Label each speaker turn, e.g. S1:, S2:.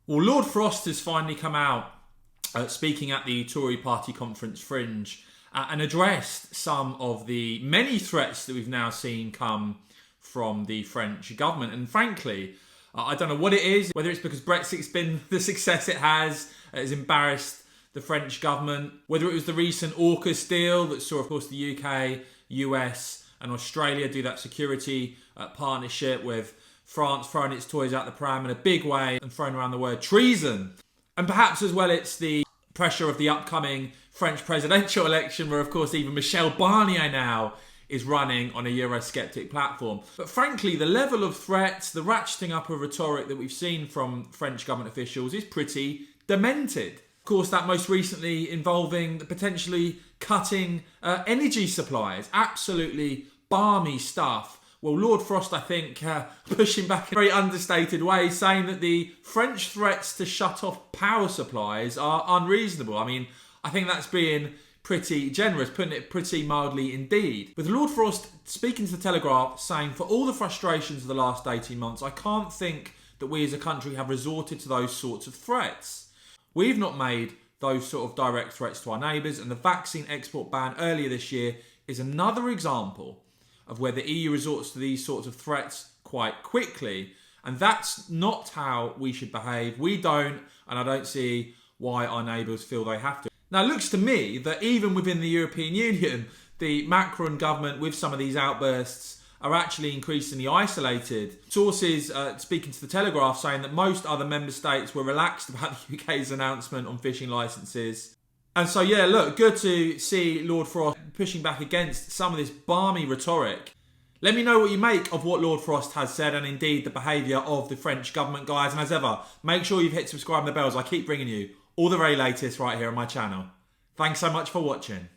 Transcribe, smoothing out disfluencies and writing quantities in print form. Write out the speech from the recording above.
S1: Well, Lord Frost has finally come out speaking at the Tory party conference Fringe and addressed some of the many threats that we've now seen come from the French government. And frankly, I don't know what it is, whether it's because Brexit's been the success it has embarrassed the French government, whether it was the recent AUKUS deal that saw, of course, the UK, US and Australia do that security partnership, with France throwing its toys out the pram in a big way and throwing around the word treason. And perhaps as well it's the pressure of the upcoming French presidential election, where of course even Michel Barnier now is running on a Eurosceptic platform. But frankly, the level of threats, the ratcheting up of rhetoric that we've seen from French government officials is pretty demented. Of course, that most recently involving potentially cutting energy supplies. Absolutely balmy stuff. Well, Lord Frost, I think, pushing back in a very understated way, saying that the French threats to shut off power supplies are unreasonable. I mean, I think that's being pretty generous, putting it pretty mildly indeed. With Lord Frost speaking to the Telegraph, saying, for all the frustrations of the last 18 months, I can't think that we as a country have resorted to those sorts of threats. We've not made those sort of direct threats to our neighbours, and the vaccine export ban earlier this year is another example of where the EU resorts to these sorts of threats quite quickly. And that's not how we should behave. We don't, and I don't see why our neighbours feel they have to. Now, it looks to me that even within the European Union, the Macron government, with some of these outbursts, are actually increasingly isolated. Sources speaking to the Telegraph saying that most other member states were relaxed about the UK's announcement on fishing licences. And so, yeah, look, good to see Lord Frost pushing back against some of this balmy rhetoric. Let me know what you make of what Lord Frost has said, and indeed the behaviour of the French government, guys. And as ever, make sure you've hit subscribe and the bells. I keep bringing you all the very latest right here on my channel. Thanks so much for watching.